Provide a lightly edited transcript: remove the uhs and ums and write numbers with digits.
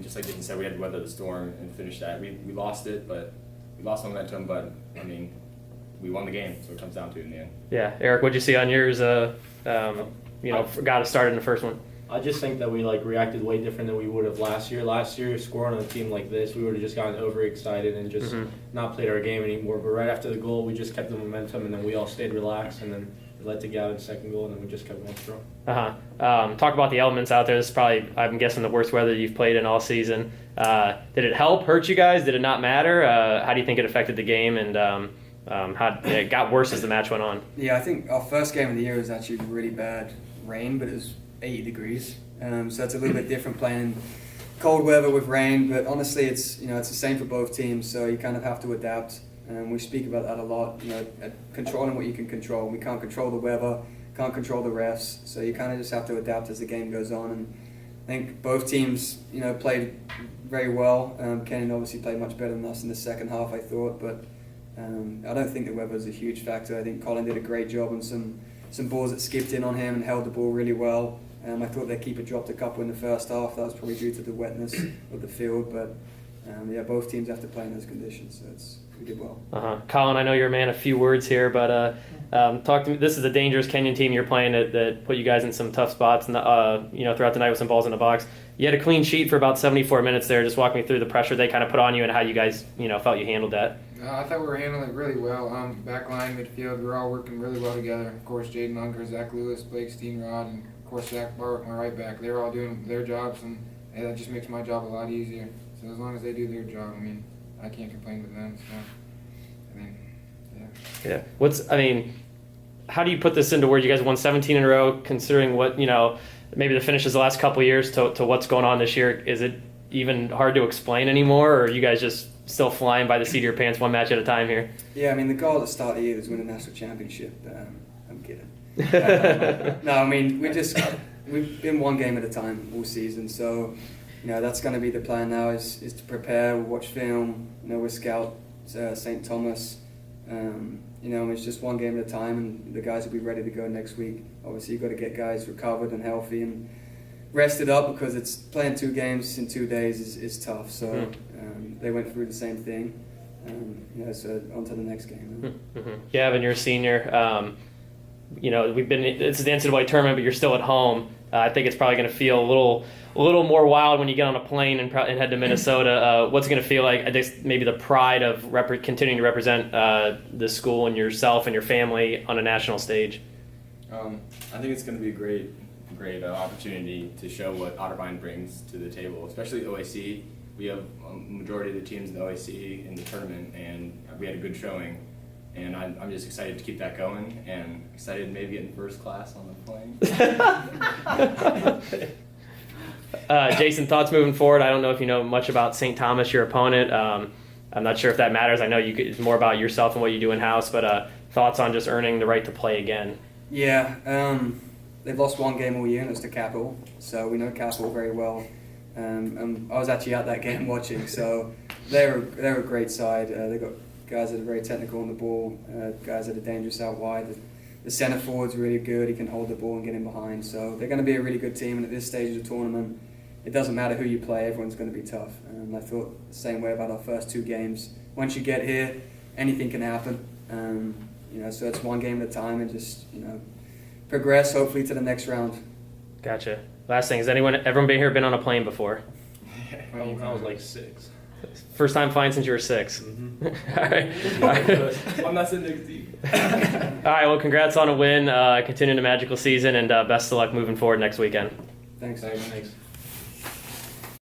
mean, just like Jason said, we had to weather the storm and finish that. We lost it, but we lost momentum, but I mean, we won the game, so it comes down to it in the end. Yeah, Eric, what'd you see on yours? Got us started in the first one. I just think that we reacted way different than we would have last year. Last year, scoring on a team like this, we would have just gotten overexcited and just not played our game anymore. But right after the goal, we just kept the momentum, and then we all stayed relaxed, and then it led to Gavin's second goal, and then we just kept going strong. Talk about the elements out there. This is probably, I'm guessing, the worst weather you've played in all season. Did it help, hurt you guys? Did it not matter? How do you think it affected the game, and how it got worse as the match went on? Yeah, I think our first game of the year was actually really bad rain, but it was 80 degrees. So it's a little bit different playing in cold weather with rain, but honestly it's the same for both teams, so you kind of have to adapt. We speak about that a lot, controlling what you can control. We can't control the weather, can't control the refs, so you kind of just have to adapt as the game goes on. And I think both teams, played very well. Kenyon obviously played much better than us in the second half, I thought, but I don't think the weather was a huge factor. I think Colin did a great job on some balls that skipped in on him and held the ball really well. I thought their keeper dropped a couple in the first half. That was probably due to the wetness of the field, but both teams have to play in those conditions, so we did well. Colin, I know you're a man of few words here, but talk to me. This is a dangerous Kenyon team you're playing that put you guys in some tough spots, and throughout the night with some balls in the box. You had a clean sheet for about 74 minutes there. Just walk me through the pressure they kind of put on you and how you guys felt you handled that. I thought we were handling it really well. Back line, midfield, we're all working really well together. Of course, Jaden Unger, Zach Lewis, Blake Steenrod, and of course Zach Barwick, my right back. They're all doing their jobs, and that just makes my job a lot easier. So as long as they do their job, I can't complain with them. So, Yeah. How do you put this into where you guys won 17 in a row, considering what, maybe the finishes the last couple of years to what's going on this year? Is it even hard to explain anymore, or are you guys just still flying by the seat of your pants one match at a time here? Yeah, the goal at the start of the year was win a national championship. I'm kidding. No, we've been one game at a time all season, so that's going to be the plan now is to prepare. We'll watch film. We'll scout St. Thomas. It's just one game at a time, and the guys will be ready to go next week. Obviously, you've got to get guys recovered and healthy and rested up, because it's playing 2 games in 2 days is tough. So they went through the same thing. So on to the next game. Gavin, you're a senior. It's the NCAA tournament, but you're still at home. I think it's probably going to feel a little more wild when you get on a plane and head to Minnesota. What's it going to feel like? I guess maybe the pride of continuing to represent the school and yourself and your family on a national stage. I think it's going to be a great opportunity to show what Otterbein brings to the table, especially OAC. We have a majority of the teams in the OAC in the tournament, and we had a good showing. And I'm just excited to keep that going, and excited to maybe get in first class on the plane. Jason, thoughts moving forward? I don't know if you know much about St. Thomas, your opponent. I'm not sure if that matters. I know it's more about yourself and what you do in-house, but thoughts on just earning the right to play again? Yeah, they've lost one game all year, and it's to Capital, so we know Capital very well. I was actually at that game watching, so they're a great side. They've got guys that are very technical on the ball, guys that are dangerous out wide. The centre forward's really good. He can hold the ball and get in behind. So they're going to be a really good team. And at this stage of the tournament, it doesn't matter who you play. Everyone's going to be tough. And I thought the same way about our first 2 games. Once you get here, anything can happen. So it's one game at a time, and just progress hopefully to the next round. Gotcha. Last thing, everyone here been on a plane before? I was like 6. First time flying since you were 6. All right. I'm not sitting next to you. All right. Well, congrats on a win. Continuing a magical season, and best of luck moving forward next weekend. Thanks. Thanks.